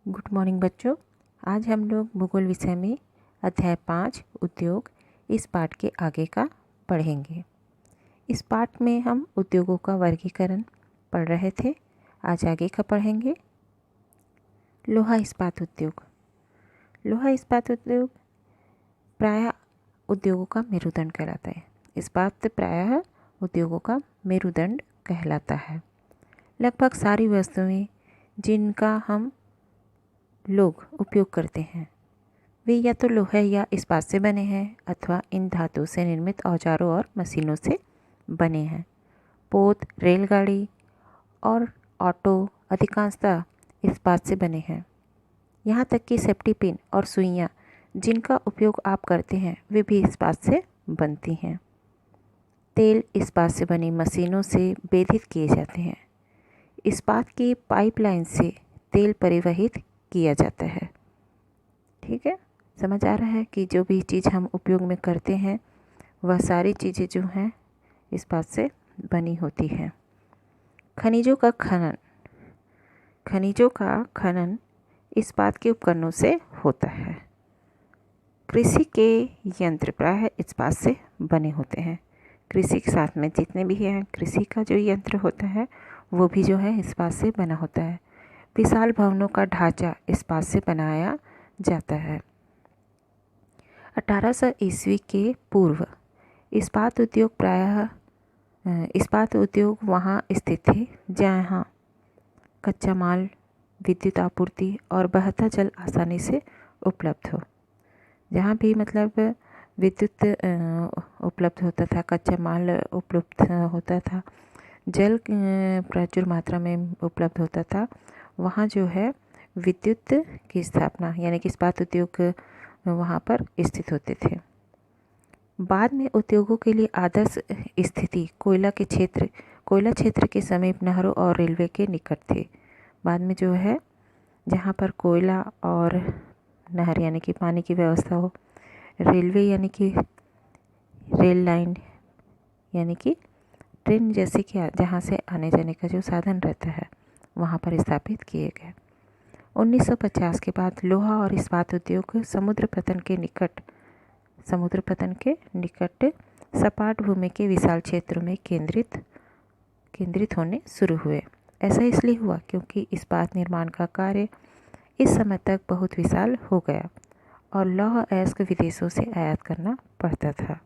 Good morning बच्चों। आज हम लोग भूगोल विषय में अध्याय 5 उद्योग इस पाठ के आगे का पढ़ेंगे। इस पाठ में हम उद्योगों का वर्गीकरण पढ़ रहे थे। आज आगे का पढ़ेंगे। लोहा इस्पात उद्योग। लोहा इस्पात उद्योग प्रायः उद्योगों का मेरुदंड कहलाता है। इस्पात प्रायः उद्योगों का मेरुदंड कहलाता है। लगभग सारी वस्तुएं जिनका हम लोग उपयोग करते हैं वे या तो लोहे या इस्पात से बने हैं अथवा इन धातु से निर्मित औजारों और मशीनों से बने हैं। पोत, रेलगाड़ी और ऑटो अधिकांशतः इस्पात से बने हैं। यहाँ तक कि सेफ्टी पिन और सुइयाँ जिनका उपयोग आप करते हैं वे भी इस्पात से बनती हैं। तेल इस्पात से बनी मशीनों से बेधित किए जाते हैं। इस्पात की पाइपलाइन से तेल परिवहित किया जाता है। ठीक है, समझ आ रहा है कि जो भी चीज़ हम उपयोग में करते हैं वह सारी चीज़ें जो हैं इस्पात से बनी होती हैं। खनिजों का खनन इस्पात के उपकरणों से होता है। कृषि के यंत्र प्रायः इस्पात से बने होते हैं। कृषि के साथ में जितने भी हैं कृषि का जो यंत्र होता है वो भी जो है इस्पात से बना होता है। विशाल भवनों का ढांचा इस्पात से बनाया जाता है। 1800 ईस्वी के पूर्व इस्पात उद्योग वहाँ स्थित थे जहाँ कच्चा माल, विद्युत आपूर्ति और बहता जल आसानी से उपलब्ध हो। जहाँ भी मतलब विद्युत उपलब्ध होता था, कच्चा माल उपलब्ध होता था, जल प्रचुर मात्रा में उपलब्ध होता था, वहाँ जो है विद्युत की स्थापना यानी कि इस्पात उद्योग वहाँ पर स्थित होते थे। बाद में उद्योगों के लिए आदर्श स्थिति कोयला क्षेत्र के समीप नहरों और रेलवे के निकट थे। बाद में जो है जहाँ पर कोयला और नहर यानी कि पानी की व्यवस्था हो, रेलवे यानी कि रेल लाइन यानी कि ट्रेन जैसे कि जहाँ से आने जाने का जो साधन रहता है वहाँ पर स्थापित किए गए। 1950 के बाद लोहा और इस्पात उद्योग समुद्र पतन के निकट सपाट भूमि के विशाल क्षेत्रों में केंद्रित होने शुरू हुए। ऐसा इसलिए हुआ क्योंकि इस्पात निर्माण का कार्य इस समय तक बहुत विशाल हो गया और लौह अयस्क विदेशों से आयात करना पड़ता था।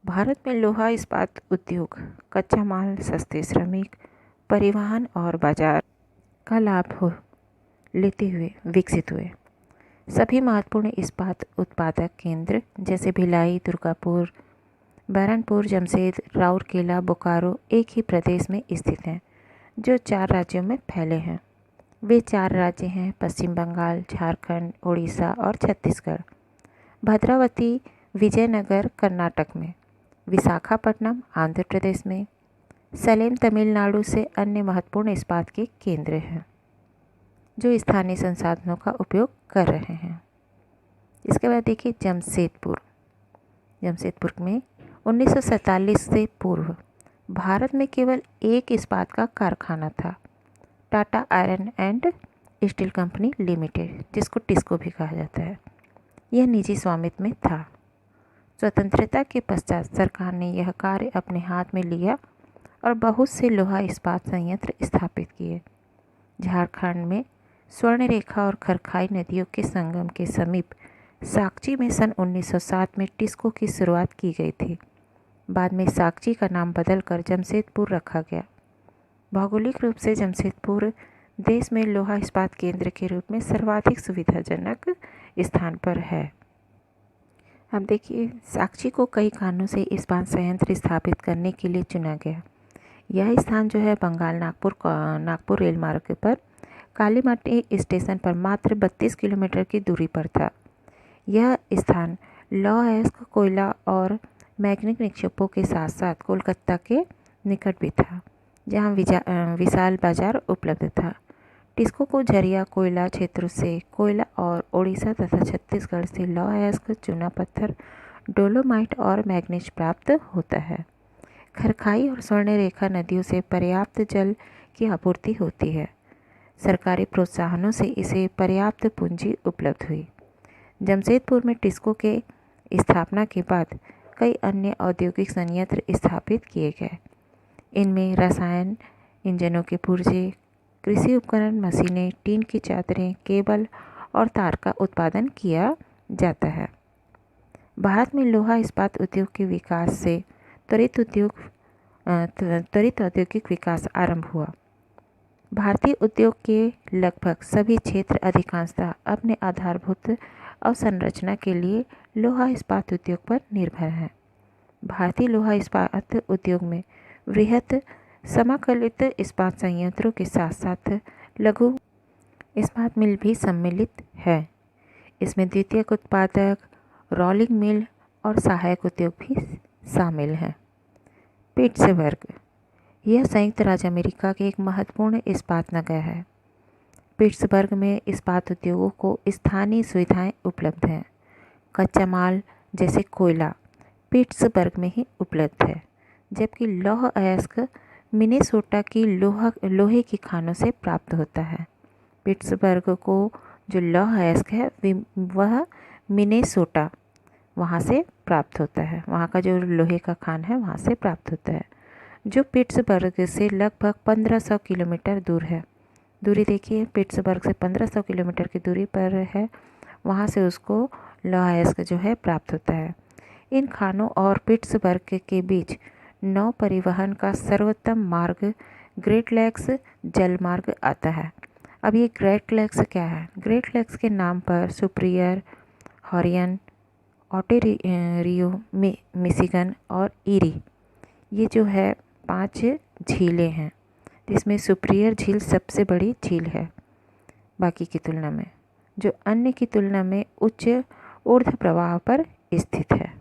भारत में लोहा इस्पात उद्योग कच्चा माल, सस्ते श्रमिक, परिवहन और बाजार का लाभ लेते हुए विकसित हुए। सभी महत्वपूर्ण इस्पात उत्पादक केंद्र जैसे भिलाई, दुर्गापुर, बहरनपुर, जमशेद, राउरकेला, बोकारो एक ही प्रदेश में स्थित हैं जो 4 राज्यों में फैले हैं। वे 4 राज्य हैं पश्चिम बंगाल, झारखंड, उड़ीसा और छत्तीसगढ़। भद्रावती विजयनगर कर्नाटक में, विशाखापट्टनम आंध्र प्रदेश में, सलेम तमिलनाडु से अन्य महत्वपूर्ण इस्पात के केंद्र हैं जो स्थानीय संसाधनों का उपयोग कर रहे हैं। इसके बाद देखिए जमशेदपुर में 1947 से पूर्व भारत में केवल एक इस्पात का कारखाना था, Tata iron and steel company limited, जिसको टिस्को भी कहा जाता है। यह निजी स्वामित्व में था। स्वतंत्रता के पश्चात सरकार ने यह कार्य अपने हाथ में लिया और बहुत से लोहा इस्पात संयंत्र स्थापित किए। झारखंड में स्वर्णरेखा और खरखाई नदियों के संगम के समीप साकची में सन 1907 में टिस्को की शुरुआत की गई थी। बाद में साकची का नाम बदलकर जमशेदपुर रखा गया। भौगोलिक रूप से जमशेदपुर देश में लोहा इस्पात केंद्र के रूप में सर्वाधिक सुविधाजनक स्थान पर है। अब देखिए साकची को कई कारणों से इस्पात संयंत्र स्थापित करने के लिए चुना गया। यह स्थान जो है बंगाल नागपुर रेल मार्ग पर कालीमाटी स्टेशन पर मात्र 32 किलोमीटर की दूरी पर था। यह स्थान लौह अयस्क, कोयला और मैग्नीज निक्षेपों के साथ साथ कोलकाता के निकट भी था जहाँ विशाल बाजार उपलब्ध था। टिस्को को झरिया कोयला क्षेत्रों से कोयला और उड़ीसा तथा छत्तीसगढ़ से लौह अयस्क, चूना पत्थर, डोलोमाइट और मैग्नीज प्राप्त होता है। खरखाई और स्वर्णरेखा नदियों से पर्याप्त जल की आपूर्ति होती है। सरकारी प्रोत्साहनों से इसे पर्याप्त पूंजी उपलब्ध हुई। जमशेदपुर में टिस्को के स्थापना के बाद कई अन्य औद्योगिक संयंत्र स्थापित किए गए। इनमें रसायन इंजनों के पुर्जे, कृषि उपकरण, मशीनें, टीन की चादरें, केबल और तार का उत्पादन किया जाता है। भारत में लोहा इस्पात उद्योग के विकास से त्वरित औद्योगिक विकास आरंभ हुआ। भारतीय उद्योग के लगभग सभी क्षेत्र अधिकांशतः अपने आधारभूत अवसंरचना के लिए लोहा इस्पात उद्योग पर निर्भर हैं। भारतीय लोहा इस्पात उद्योग में वृहत समाकलित इस्पात संयंत्रों के साथ साथ लघु इस्पात मिल भी सम्मिलित है। इसमें द्वितीयक उत्पादक, रोलिंग मिल और सहायक उद्योग भी शामिल हैं। पिट्सबर्ग, यह संयुक्त राज्य अमेरिका के एक महत्वपूर्ण इस्पात नगर है। पिट्सबर्ग में इस्पात उद्योगों को स्थानीय सुविधाएं उपलब्ध हैं। कच्चा माल जैसे कोयला पिट्सबर्ग में ही उपलब्ध है, जबकि लौह अयस्क मिनेसोटा की लोहे की खानों से प्राप्त होता है। पिट्सबर्ग को जो लौह अयस्क है वह मिनेसोटा वहाँ से प्राप्त होता है। वहाँ का जो लोहे का खान है वहाँ से प्राप्त होता है, जो पिट्सबर्ग से लगभग 1500 किलोमीटर दूर है। दूरी देखिए, पिट्सबर्ग से 1500 किलोमीटर की दूरी पर है। वहाँ से उसको लौह अयस्क जो है प्राप्त होता है। इन खानों और पिट्सबर्ग के बीच नौ परिवहन का सर्वोत्तम मार्ग ग्रेट लेक्स जलमार्ग आता है। अब ये ग्रेट लेक्स क्या है? ग्रेट लेक्स के नाम पर सुपीरियर, हॉरियन, ओंटारियो, मिशिगन और ईरी, ये जो है 5 झीलें हैं, जिसमें सुपीरियर झील सबसे बड़ी झील है बाकी की तुलना में, जो अन्य की तुलना में उच्च ऊर्ध्व प्रवाह पर स्थित है।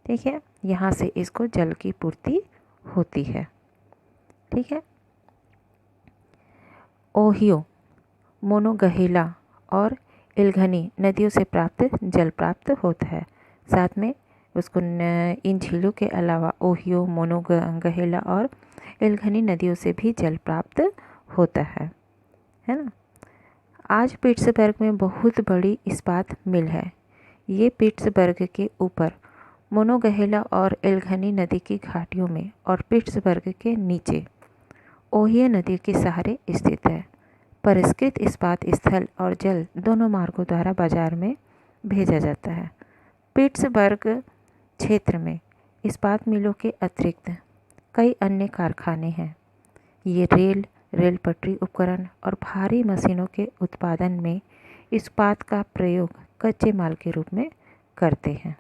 ठीक है, यहाँ से इसको जल की पूर्ति होती है। ठीक है। ओहियो, मोनोगहेला और इल्घनी नदियों से जल प्राप्त होता है। साथ में उसको इन झीलों के अलावा ओहियो, मोनोगहेला और इल्घनी नदियों से भी जल प्राप्त होता है ना। आज पिट्सबर्ग में बहुत बड़ी इस्पात मिल है। ये पिट्सबर्ग के ऊपर मोनोगहेला और इल्घनी नदी की घाटियों में और पिट्सबर्ग के नीचे ओहियो नदी के सहारे स्थित है। परिष्कृत इस्पात स्थल और जल दोनों मार्गों द्वारा बाजार में भेजा जाता है। पिट्सबर्ग क्षेत्र में इस्पात मिलों के अतिरिक्त कई अन्य कारखाने हैं। ये रेल पटरी उपकरण और भारी मशीनों के उत्पादन में इस्पात का प्रयोग कच्चे माल के रूप में करते हैं।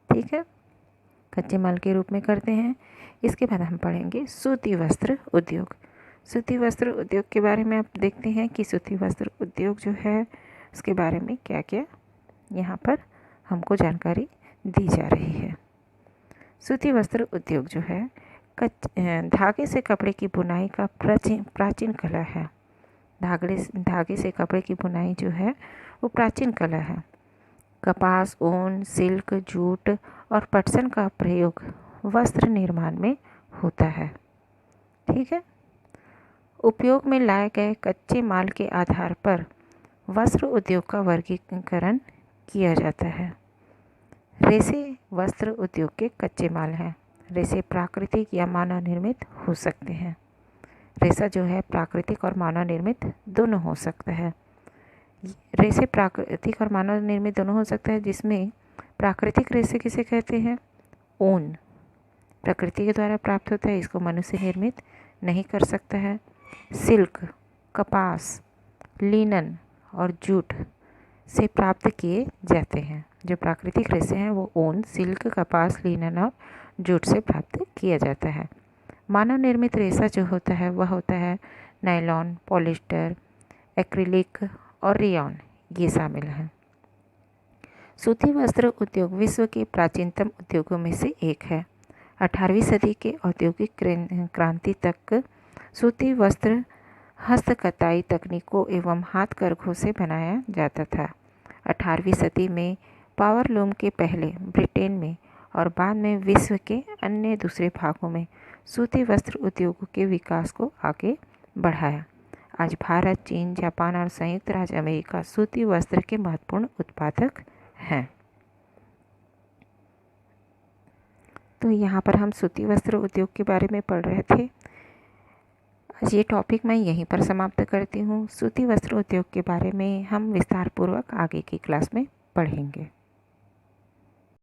ठीक है, कच्चे माल के रूप में करते हैं। इसके बाद हम पढ़ेंगे सूती वस्त्र उद्योग। सूती वस्त्र उद्योग के बारे में आप देखते हैं कि सूती वस्त्र उद्योग जो है उसके बारे में क्या क्या यहाँ पर हमको जानकारी दी जा रही है। सूती वस्त्र उद्योग जो है धागे से कपड़े की बुनाई का प्राचीन कला है। धागे से कपड़े की बुनाई जो है वो प्राचीन कला है। कपास, ऊन, सिल्क, जूट और पटसन का प्रयोग वस्त्र निर्माण में होता है। ठीक है। उपयोग में लाए गए कच्चे माल के आधार पर वस्त्र उद्योग का वर्गीकरण किया जाता है। रेशे वस्त्र उद्योग के कच्चे माल हैं। रेशे प्राकृतिक या मानव निर्मित हो सकते हैं। रेशा जो है प्राकृतिक और मानव निर्मित दोनों हो सकता है। रेशे प्राकृतिक और मानव निर्मित दोनों हो सकता है, जिसमें प्राकृतिक रेशे किसे कहते हैं? ऊन प्रकृति के द्वारा प्राप्त होता है, इसको मनुष्य निर्मित नहीं कर सकता है। सिल्क, कपास, लिनन और जूट से प्राप्त किए जाते हैं। जो प्राकृतिक रेशे हैं वो ऊन, सिल्क, कपास, लिनन और जूट से प्राप्त किया जाता है। मानव निर्मित रेशा जो होता है वह होता है नायलॉन, पॉलिस्टर, एक्रिलिक और रेयॉन, ये शामिल हैं। सूती वस्त्र उद्योग विश्व के प्राचीनतम उद्योगों में से एक है। 18वीं सदी के औद्योगिक क्रांति तक सूती वस्त्र हस्तकताई तकनीकों एवं हाथ करघों से बनाया जाता था। 18वीं सदी में पावरलूम के पहले ब्रिटेन में और बाद में विश्व के अन्य दूसरे भागों में सूती वस्त्र उद्योगों के विकास को आगे बढ़ाया। आज भारत, चीन, जापान और संयुक्त राज्य अमेरिका सूती वस्त्र के महत्वपूर्ण उत्पादक हैं। तो यहाँ पर हम सूती वस्त्र उद्योग के बारे में पढ़ रहे थे। आज ये टॉपिक मैं यहीं पर समाप्त करती हूँ। सूती वस्त्र उद्योग के बारे में हम विस्तार पूर्वक आगे की क्लास में पढ़ेंगे।